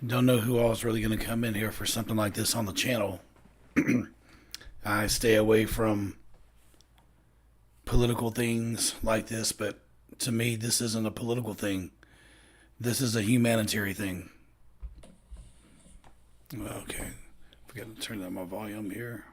Don't know who all is really going to come in here for something like this on the channel. I stay away from political things like this, but to me, this isn't a political thing. This is a humanitarian thing. Okay. Forgot to turn down my volume here.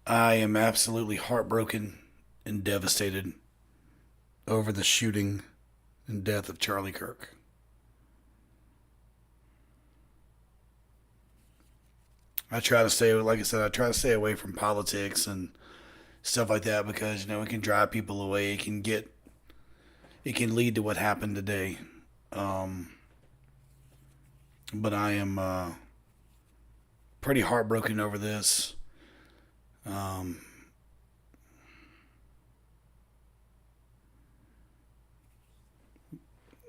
I am absolutely heartbroken and devastated over the shooting and death of Charlie Kirk. I try to stay, like I said, I try to stay away from politics and stuff like that because it can drive people away. It can lead to what happened today. But I am pretty heartbroken over this.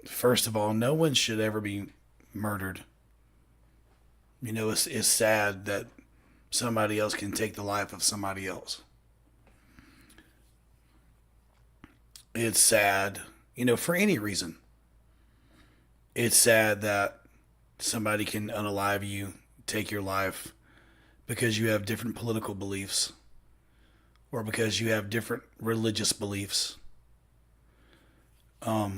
First of all, no one should ever be murdered. It's sad that somebody else can take the life of somebody else. It's sad, for any reason. It's sad that somebody can unalive you, take your life because you have different political beliefs or because you have different religious beliefs. I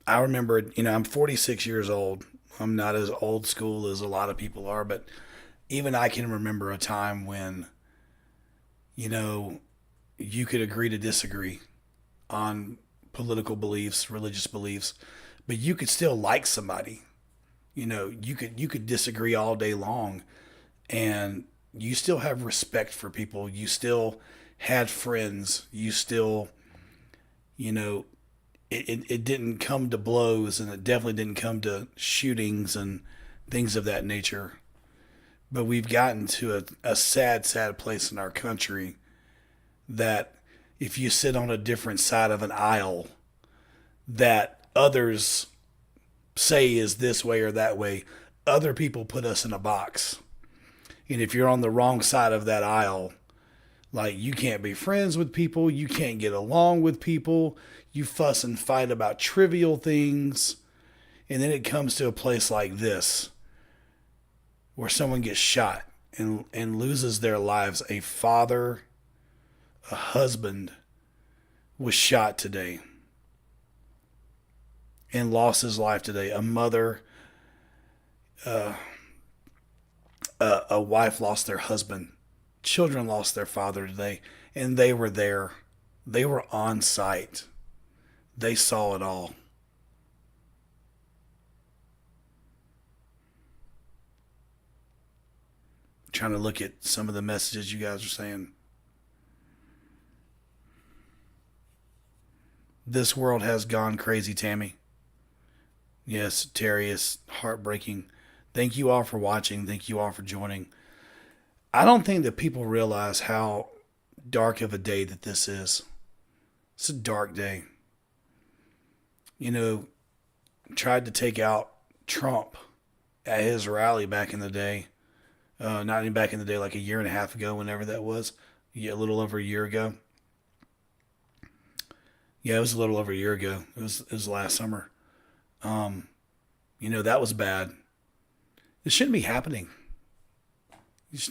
remember, I'm 46 years old. I'm not as old school as a lot of people are, but even I can remember a time when, you could agree to disagree on political beliefs, religious beliefs, but you could still like somebody. You could disagree all day long and you still have respect for people. You still had friends. You still, it didn't come to blows, and it definitely didn't come to shootings and things of that nature. But we've gotten to a sad, sad place in our country that if you sit on a different side of an aisle that others say is this way or that way, other people put us in a box. And if you're on the wrong side of that aisle, like, you can't be friends with people, you can't get along with people, you fuss and fight about trivial things, and then it comes to a place like this where someone gets shot and loses their lives. A father, a husband was shot today and lost his life today. A mother, a wife lost their husband. Children lost their father today, and they were there. They were on site. They saw it all. Trying to look at some of the messages you guys are saying. This world has gone crazy, Tammy. Yes, Terry, is heartbreaking. Thank you all for watching. Thank you all for joining. I don't think that people realize how dark of a day that this is. It's a dark day. Tried to take out Trump at his rally back in the day. Not even back in the day, like a year and a half ago, whenever that was. Yeah, a little over a year ago. Yeah, it was a little over a year ago. It was last summer. That was bad. It shouldn't be happening.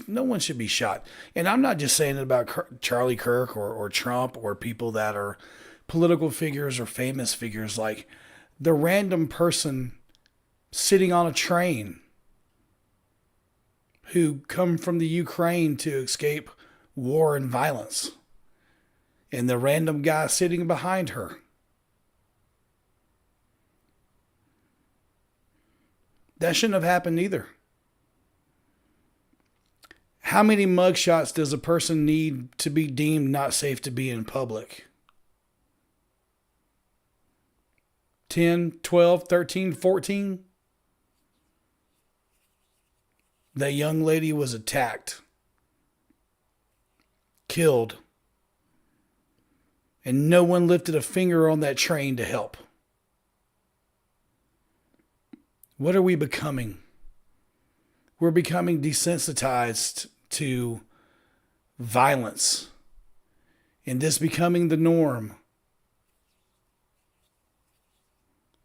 No one should be shot. And I'm not just saying it about Charlie Kirk or Trump or people that are political figures or famous figures, like the random person sitting on a train who come from the Ukraine to escape war and violence, and the random guy sitting behind her. That shouldn't have happened either. How many mugshots does a person need to be deemed not safe to be in public? 10, 12, 13, 14? That young lady was attacked, killed, and no one lifted a finger on that train to help. What are we becoming? We're becoming desensitized to violence and this becoming the norm.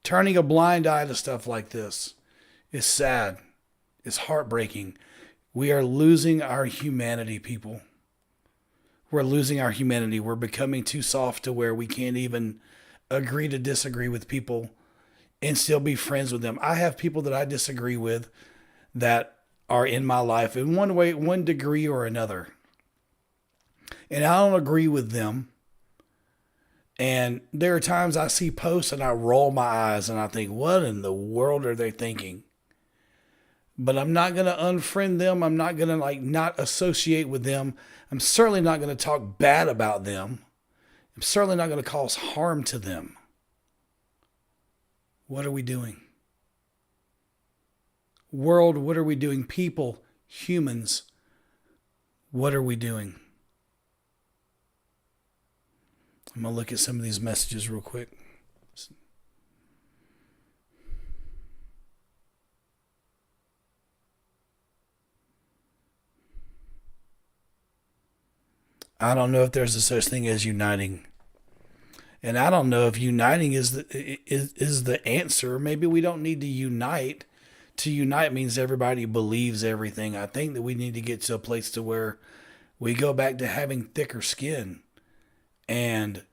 Turning a blind eye to stuff like this is sad. It's heartbreaking. We are losing our humanity, people. We're losing our humanity. We're becoming too soft to where we can't even agree to disagree with people and still be friends with them. I have people that I disagree with that are in my life in one way, one degree or another. And I don't agree with them. And there are times I see posts and I roll my eyes and I think, what in the world are they thinking? But I'm not going to unfriend them. I'm not going to not associate with them. I'm certainly not going to talk bad about them. I'm certainly not going to cause harm to them. What are we doing? World, what are we doing? People, humans, what are we doing? I'm going to look at some of these messages real quick. I don't know if there's a such thing as uniting. And I don't know if uniting is the answer. Maybe we don't need to unite. To unite means everybody believes everything. I think that we need to get to a place to where we go back to having thicker skin. And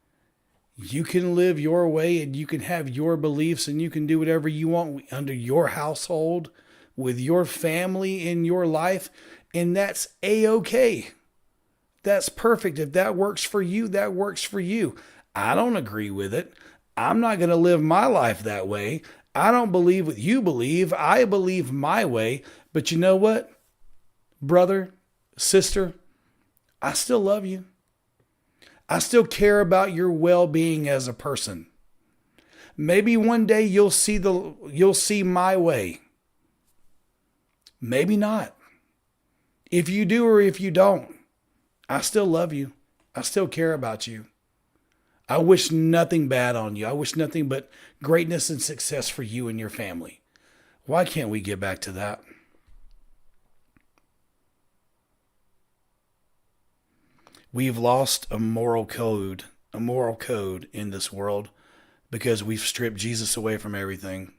you can live your way and you can have your beliefs and you can do whatever you want under your household, with your family in your life. And that's A-okay. That's perfect. If that works for you, that works for you. I don't agree with it. I'm not going to live my life that way. I don't believe what you believe. I believe my way. But you know what, brother, sister, I still love you. I still care about your well-being as a person. Maybe one day you'll see my way. Maybe not. If you do or if you don't, I still love you. I still care about you. I wish nothing bad on you. I wish nothing but greatness and success for you and your family. Why can't we get back to that? We've lost a moral code in this world because we've stripped Jesus away from everything.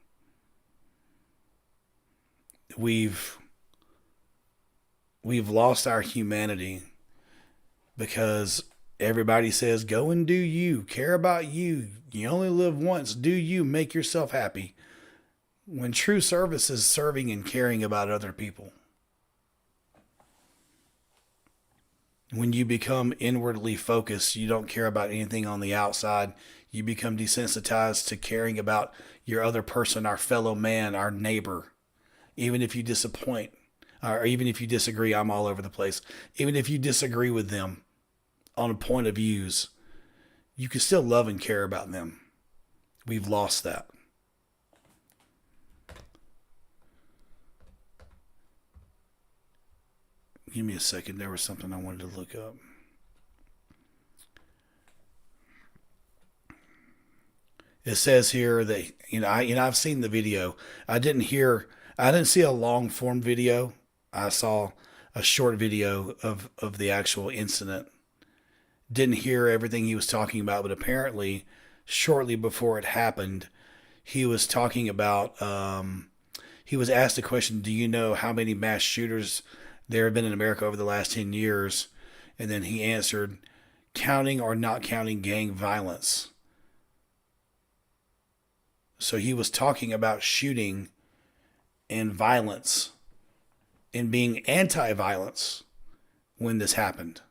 We've lost our humanity because everybody says, go and do you, care about you. You only live once. Do you, make yourself happy. When true service is serving and caring about other people. When you become inwardly focused, you don't care about anything on the outside. You become desensitized to caring about your other person, our fellow man, our neighbor. Even if you disappoint, or even if you disagree, I'm all over the place. Even if you disagree with them on a point of views, you can still love and care about them. We've lost that. Give me a second. There was something I wanted to look up. It says here that, I've seen the video. I didn't see a long form video. I saw a short video of the actual incident. Didn't hear everything he was talking about, but apparently shortly before it happened, he was talking about, he was asked a question, do you know how many mass shooters there have been in America over the last 10 years? And then he answered, counting or not counting gang violence. So he was talking about shooting and violence and being anti-violence when this happened.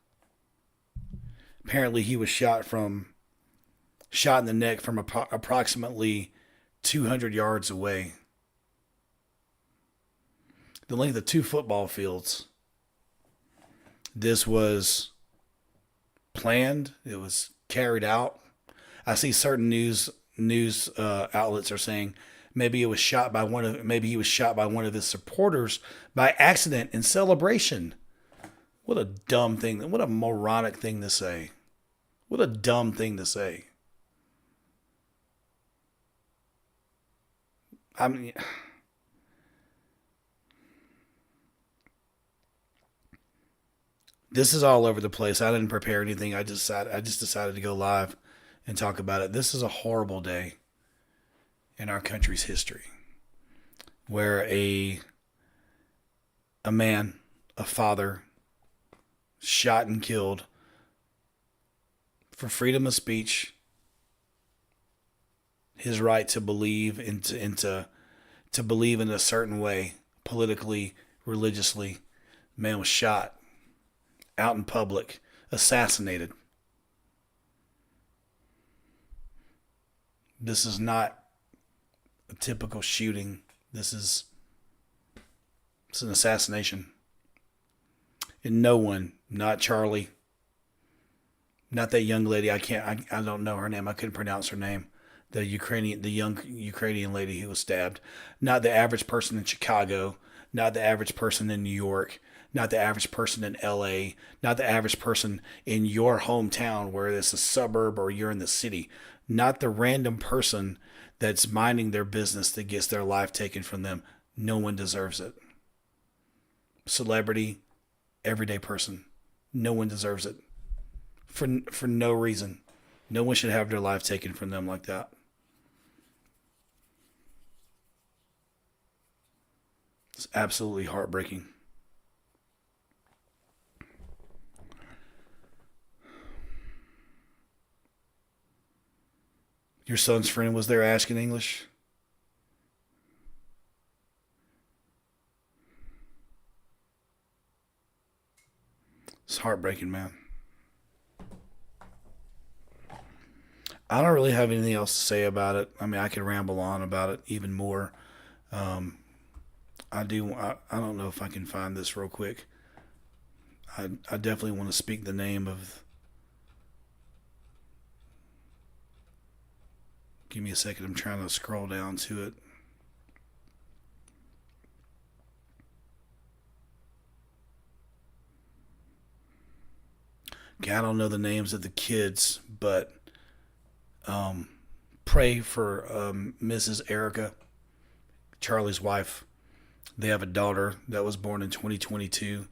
Apparently he was shot in the neck from approximately 200 yards away. The length of 2 football fields. This was planned. It was carried out. I see certain news outlets are saying maybe he was shot by one of his supporters by accident in celebration. What a dumb thing. What a moronic thing to say. What a dumb thing to say. I mean, This is all over the place. I didn't prepare anything. I just decided to go live and talk about it. This is a horrible day in our country's history, where a man, a father, shot and killed for freedom of speech, his right to believe to believe in a certain way, politically, religiously. Man was shot out in public, assassinated. This is not a typical shooting. It's an assassination. And no one, not Charlie, not that young lady. I don't know her name. I couldn't pronounce her name. The young Ukrainian lady who was stabbed. Not the average person in Chicago. Not the average person in New York. Not the average person in LA. Not the average person in your hometown where it's a suburb or you're in the city. Not the random person that's minding their business that gets their life taken from them. No one deserves it. Celebrity, everyday person. No one deserves it. For no reason. No one should have their life taken from them like that. It's absolutely heartbreaking. Your son's friend was there asking English? It's heartbreaking, man. I don't really have anything else to say about it. I mean, I could ramble on about it even more. Um, I don't know if I can find this real quick. I definitely want to speak the name of. Give me a second. I'm trying to scroll down to it. Okay, I don't know the names of the kids, but pray for Mrs. Erica, Charlie's wife. They have a daughter that was born in 2022.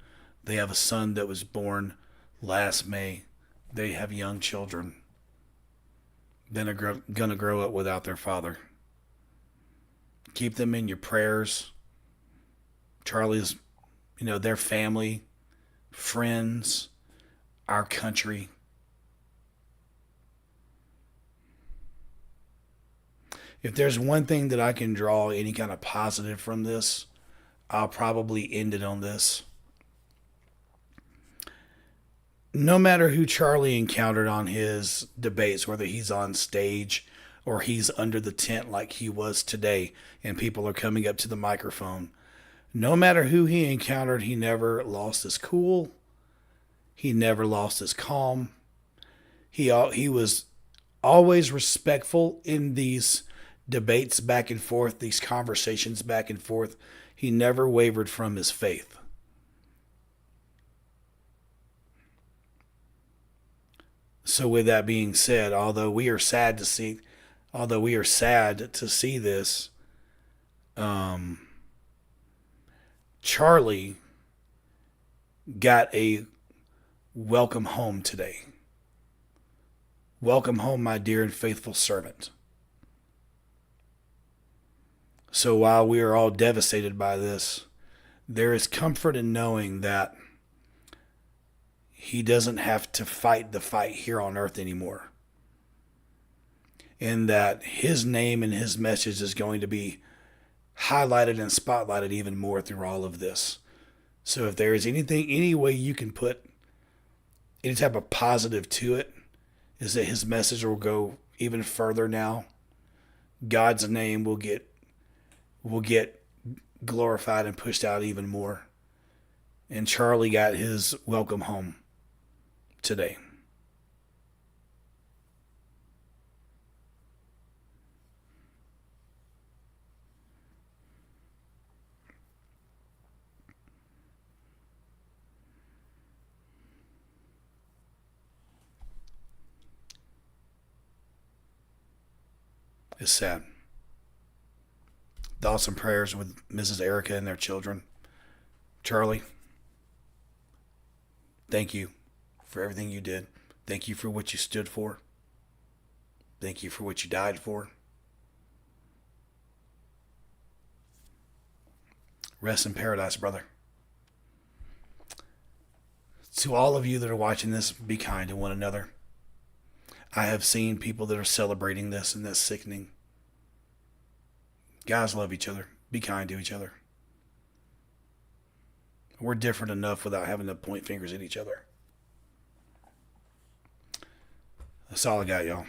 They have a son that was born last May. They have young children. Then are going to grow up without their father. Keep them in your prayers. Charlie's, their family, friends, our country. If there's one thing that I can draw any kind of positive from this, I'll probably end it on this. No matter who Charlie encountered on his debates, whether he's on stage or he's under the tent like he was today and people are coming up to the microphone, no matter who he encountered, he never lost his cool. He never lost his calm. He was always respectful in these debates back and forth, these conversations back and forth. He never wavered from his faith. So with that being said, although we are sad to see this, Charlie got a welcome home today. Welcome home, my dear and faithful servant. So while we are all devastated by this, there is comfort in knowing that he doesn't have to fight the fight here on earth anymore. And that his name and his message is going to be highlighted and spotlighted even more through all of this. So if there is any way you can put any type of positive to it, is that his message will go even further now. God's name will get glorified and pushed out even more. And Charlie got his welcome home today. It's sad. Thoughts and prayers with Mrs. Erica and their children. Charlie, Thank you for everything you did. Thank you for what you stood for. Thank you for what you died for. Rest in paradise, brother. To all of you that are watching this, be kind to one another. I have seen people that are celebrating this, and that's sickening. Guys, love each other. Be kind to each other. We're different enough without having to point fingers at each other. That's all I got, y'all.